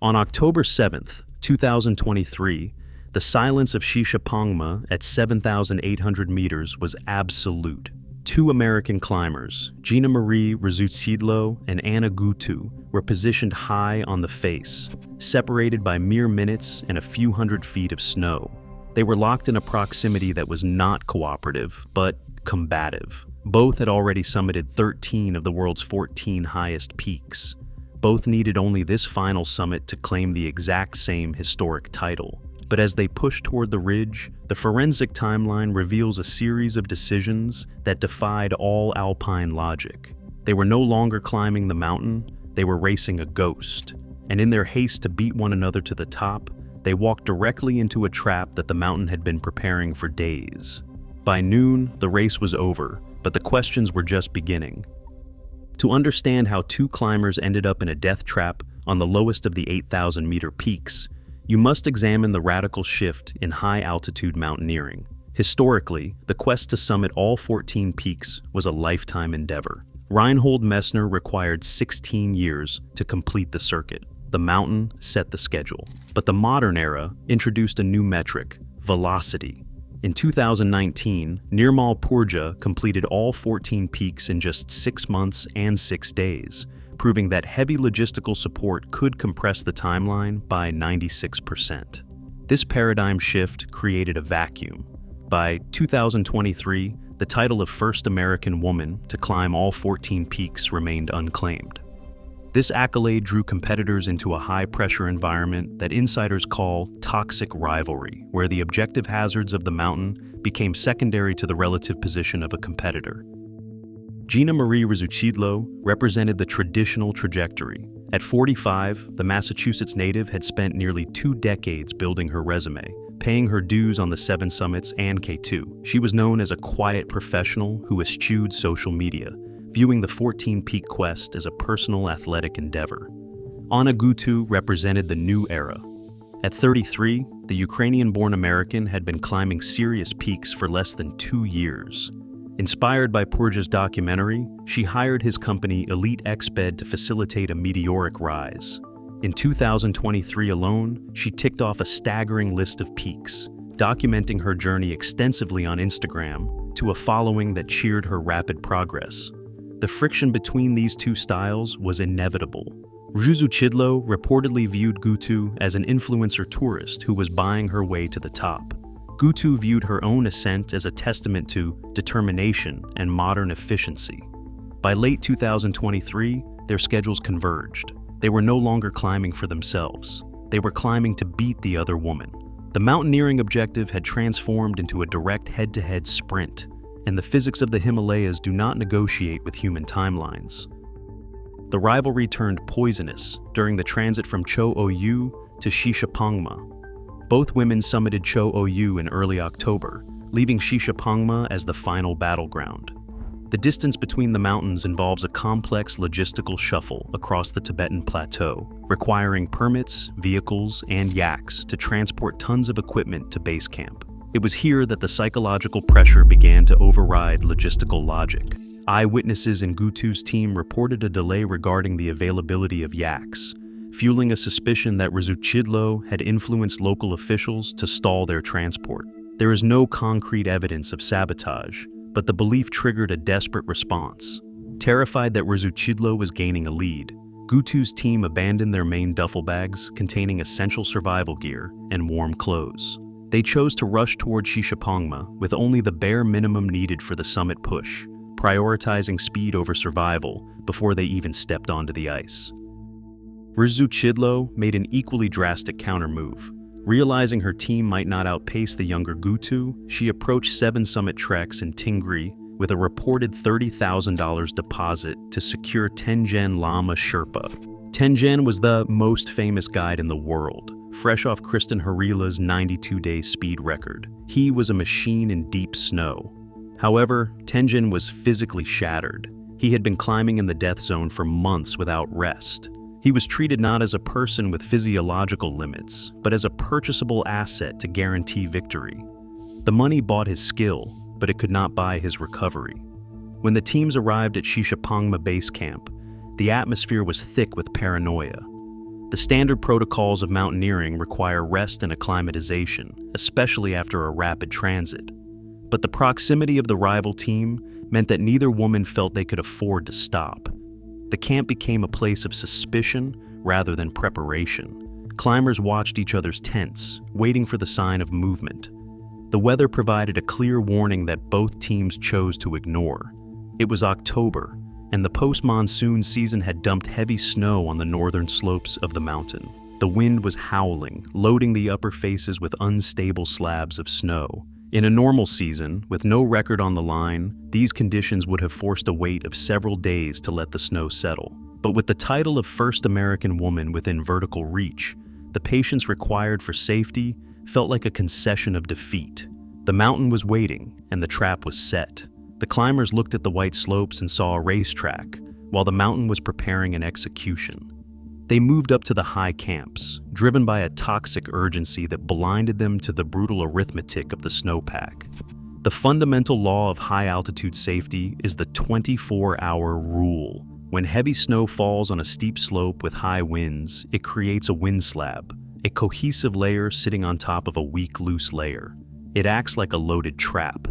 On October 7th, 2023, the silence of Shisha Pongma at 7,800 meters was absolute. Two American climbers, Gina Marie Rzutsidlo and Anna Gutu, were positioned high on the face, separated by mere minutes and a few hundred feet of snow. They were locked in a proximity that was not cooperative, but combative. Both had already summited 13 of the world's 14 highest peaks. Both needed only this final summit to claim the exact same historic title. But as they push toward the ridge, the forensic timeline reveals a series of decisions that defied all alpine logic. They were no longer climbing the mountain, they were racing a ghost. And in their haste to beat one another to the top, they walked directly into a trap that the mountain had been preparing for days. By noon, the race was over, but the questions were just beginning. To understand how two climbers ended up in a death trap on the lowest of the 8,000-meter peaks, you must examine the radical shift in high-altitude mountaineering. Historically, the quest to summit all 14 peaks was a lifetime endeavor. Reinhold Messner required 16 years to complete the circuit. The mountain set the schedule. But the modern era introduced a new metric: velocity. In 2019, Nirmal Purja completed all 14 peaks in just 6 months and 6 days, proving that heavy logistical support could compress the timeline by 96%. This paradigm shift created a vacuum. By 2023, the title of first American woman to climb all 14 peaks remained unclaimed. This accolade drew competitors into a high-pressure environment that insiders call toxic rivalry, where the objective hazards of the mountain became secondary to the relative position of a competitor. Gina Marie Rzutsidlo represented the traditional trajectory. At 45, the Massachusetts native had spent nearly 2 decades building her resume, paying her dues on the 7 summits and K2. She was known as a quiet professional who eschewed social media, viewing the 14-peak quest as a personal athletic endeavor. Anna Gutu represented the new era. At 33, the Ukrainian-born American had been climbing serious peaks for less than 2 years. Inspired by Purja's documentary, she hired his company Elite Exped to facilitate a meteoric rise. In 2023 alone, she ticked off a staggering list of peaks, documenting her journey extensively on Instagram to a following that cheered her rapid progress. The friction between these two styles was inevitable. Rzutsidlo reportedly viewed Gutu as an influencer tourist who was buying her way to the top. Gutu viewed her own ascent as a testament to determination and modern efficiency. By late 2023, their schedules converged. They were no longer climbing for themselves. They were climbing to beat the other woman. The mountaineering objective had transformed into a direct head-to-head sprint, and the physics of the Himalayas do not negotiate with human timelines. The rivalry turned poisonous during the transit from Cho Oyu to Shishapangma. Both women summited Cho Oyu in early October, leaving Shishapangma as the final battleground. The distance between the mountains involves a complex logistical shuffle across the Tibetan plateau, requiring permits, vehicles, and yaks to transport tons of equipment to base camp. It was here that the psychological pressure began to override logistical logic. Eyewitnesses in Gutu's team reported a delay regarding the availability of yaks, fueling a suspicion that Rzutsidlo had influenced local officials to stall their transport. There is no concrete evidence of sabotage, but the belief triggered a desperate response. Terrified that Rzutsidlo was gaining a lead, Gutu's team abandoned their main duffel bags containing essential survival gear and warm clothes. They chose to rush toward Shishapangma with only the bare minimum needed for the summit push, prioritizing speed over survival before they even stepped onto the ice. Rzutsidlo made an equally drastic counter-move. Realizing her team might not outpace the younger Gutu, she approached 7 summit treks in Tingri with a reported $30,000 deposit to secure Tenjen Lama Sherpa. Tenjen was the most famous guide in the world, fresh off Kristen Harila's 92-day speed record. He was a machine in deep snow. However, Tenjen was physically shattered. He had been climbing in the death zone for months without rest. He was treated not as a person with physiological limits, but as a purchasable asset to guarantee victory. The money bought his skill, but it could not buy his recovery. When the teams arrived at Shishapangma base camp, the atmosphere was thick with paranoia. The standard protocols of mountaineering require rest and acclimatization, especially after a rapid transit. But the proximity of the rival team meant that neither woman felt they could afford to stop. The camp became a place of suspicion rather than preparation. Climbers watched each other's tents, waiting for the sign of movement. The weather provided a clear warning that both teams chose to ignore. It was October, and the post-monsoon season had dumped heavy snow on the northern slopes of the mountain. The wind was howling, loading the upper faces with unstable slabs of snow. In a normal season, with no record on the line, these conditions would have forced a wait of several days to let the snow settle. But with the title of first American woman within vertical reach, the patience required for safety felt like a concession of defeat. The mountain was waiting, and the trap was set. The climbers looked at the white slopes and saw a racetrack, while the mountain was preparing an execution. They moved up to the high camps, driven by a toxic urgency that blinded them to the brutal arithmetic of the snowpack. The fundamental law of high-altitude safety is the 24-hour rule. When heavy snow falls on a steep slope with high winds, it creates a wind slab, a cohesive layer sitting on top of a weak, loose layer. It acts like a loaded trap.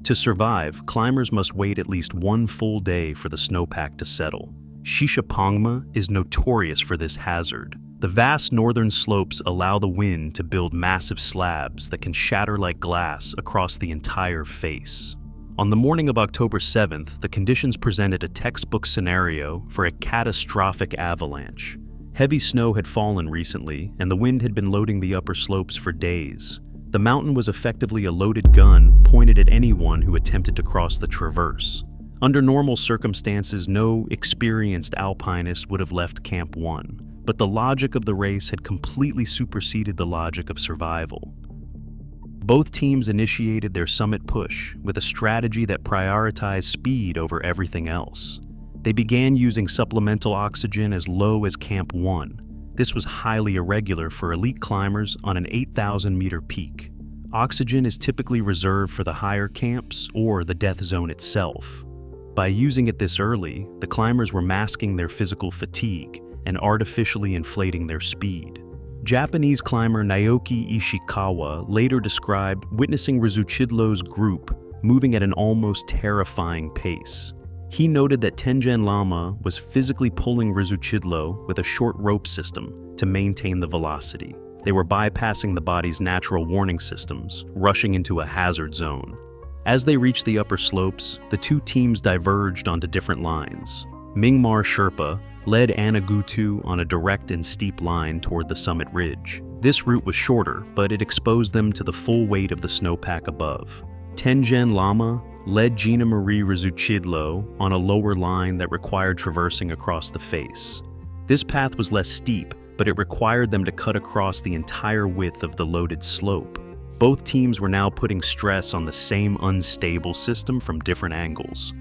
To survive, climbers must wait at least one full day for the snowpack to settle. Shisha Pongma is notorious for this hazard. The vast northern slopes allow the wind to build massive slabs that can shatter like glass across the entire face. On the morning of October 7th, the conditions presented a textbook scenario for a catastrophic avalanche. Heavy snow had fallen recently, and the wind had been loading the upper slopes for days. The mountain was effectively a loaded gun pointed at anyone who attempted to cross the traverse. Under normal circumstances, no experienced alpinist would have left Camp 1, but the logic of the race had completely superseded the logic of survival. Both teams initiated their summit push with a strategy that prioritized speed over everything else. They began using supplemental oxygen as low as Camp 1. This was highly irregular for elite climbers on an 8,000-meter peak. Oxygen is typically reserved for the higher camps or the death zone itself. By using it this early, the climbers were masking their physical fatigue and artificially inflating their speed. Japanese climber Naoki Ishikawa later described witnessing Rizuchidlo's group moving at an almost terrifying pace. He noted that Tengen Lama was physically pulling Rizuchidlo with a short rope system to maintain the velocity. They were bypassing the body's natural warning systems, rushing into a hazard zone. As they reached the upper slopes, the two teams diverged onto different lines. Mingmar Sherpa led Anagutu on a direct and steep line toward the summit ridge. This route was shorter, but it exposed them to the full weight of the snowpack above. Tengen Lama led Gina Marie Rizuchidlo on a lower line that required traversing across the face. This path was less steep, but it required them to cut across the entire width of the loaded slope. Both teams were now putting stress on the same unstable system from different angles.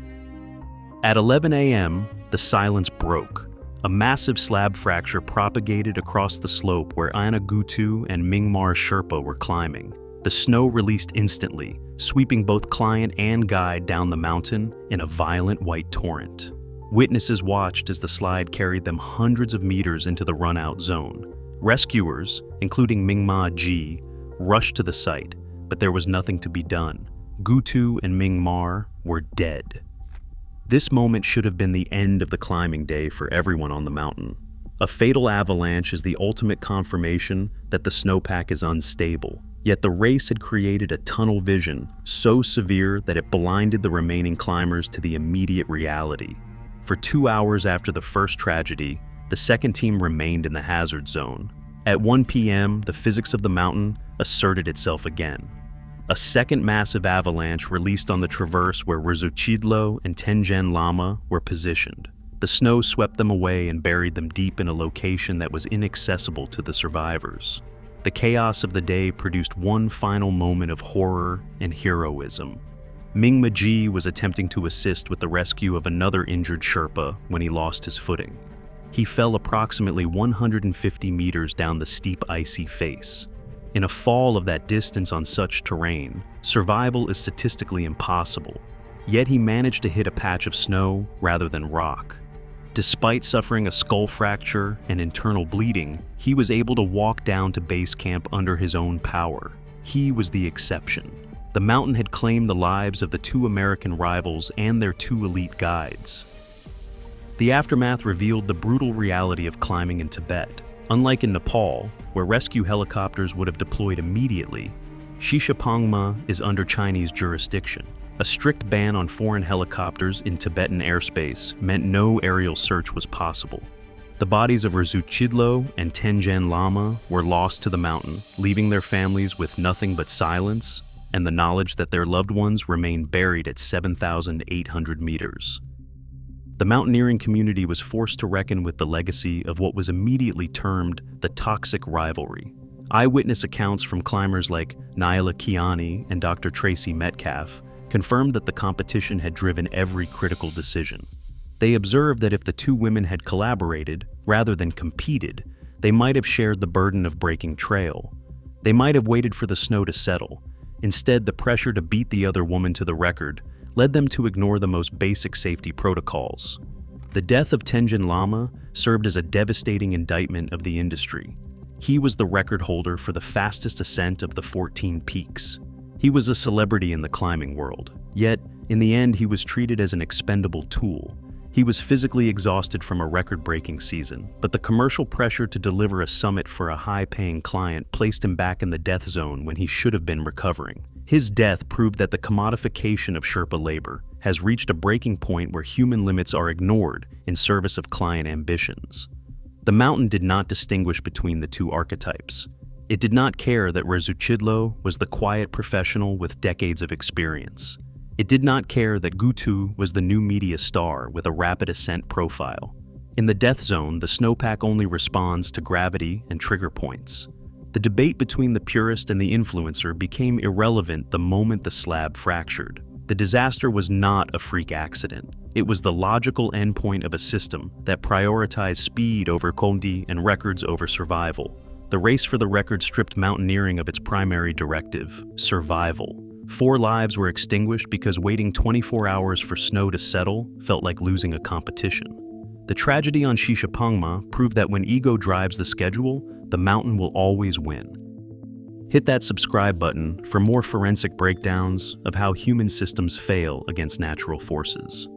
At 11 a.m., the silence broke. A massive slab fracture propagated across the slope where Anagutu and Mingmar Sherpa were climbing. The snow released instantly, sweeping both client and guide down the mountain in a violent white torrent. Witnesses watched as the slide carried them hundreds of meters into the run-out zone. Rescuers, including Mingma Ji, rushed to the site, but there was nothing to be done. Gutu and Mingmar were dead. This moment should have been the end of the climbing day for everyone on the mountain. A fatal avalanche is the ultimate confirmation that the snowpack is unstable. Yet the race had created a tunnel vision so severe that it blinded the remaining climbers to the immediate reality. For 2 hours after the first tragedy, the second team remained in the hazard zone. At 1 p.m., the physics of the mountain asserted itself again. A second massive avalanche released on the traverse where Rizuchidlo and Tengen Lama were positioned. The snow swept them away and buried them deep in a location that was inaccessible to the survivors. The chaos of the day produced one final moment of horror and heroism. Mingma Ji was attempting to assist with the rescue of another injured Sherpa when he lost his footing. He fell approximately 150 meters down the steep icy face. In a fall of that distance on such terrain, survival is statistically impossible. Yet he managed to hit a patch of snow rather than rock. Despite suffering a skull fracture and internal bleeding, he was able to walk down to base camp under his own power. He was the exception. The mountain had claimed the lives of the 2 American rivals and their 2 elite guides. The aftermath revealed the brutal reality of climbing in Tibet. Unlike in Nepal, where rescue helicopters would have deployed immediately, Shishapangma is under Chinese jurisdiction. A strict ban on foreign helicopters in Tibetan airspace meant no aerial search was possible. The bodies of Rizutchidlo and Tenjen Lama were lost to the mountain, leaving their families with nothing but silence and the knowledge that their loved ones remain buried at 7,800 meters. The mountaineering community was forced to reckon with the legacy of what was immediately termed the toxic rivalry. Eyewitness accounts from climbers like Naila Kiani and Dr. Tracy Metcalf confirmed that the competition had driven every critical decision. They observed that if the 2 women had collaborated, rather than competed, they might have shared the burden of breaking trail. They might have waited for the snow to settle. Instead, the pressure to beat the other woman to the record led them to ignore the most basic safety protocols. The death of Tenjen Lama served as a devastating indictment of the industry. He was the record holder for the fastest ascent of the 14 peaks. He was a celebrity in the climbing world, yet, in the end, he was treated as an expendable tool. He was physically exhausted from a record-breaking season, but the commercial pressure to deliver a summit for a high-paying client placed him back in the death zone when he should have been recovering. His death proved that the commodification of Sherpa labor has reached a breaking point where human limits are ignored in service of client ambitions. The mountain did not distinguish between the 2 archetypes. It did not care that Rizutchidlo was the quiet professional with decades of experience. It did not care that Gutu was the new media star with a rapid ascent profile. In the death zone, the snowpack only responds to gravity and trigger points. The debate between the purist and the influencer became irrelevant the moment the slab fractured. The disaster was not a freak accident. It was the logical endpoint of a system that prioritized speed over quality and records over survival. The race for the record stripped mountaineering of its primary directive, survival. 4 lives were extinguished because waiting 24 hours for snow to settle felt like losing a competition. The tragedy on Shisha Pongma proved that when ego drives the schedule, the mountain will always win. Hit that subscribe button for more forensic breakdowns of how human systems fail against natural forces.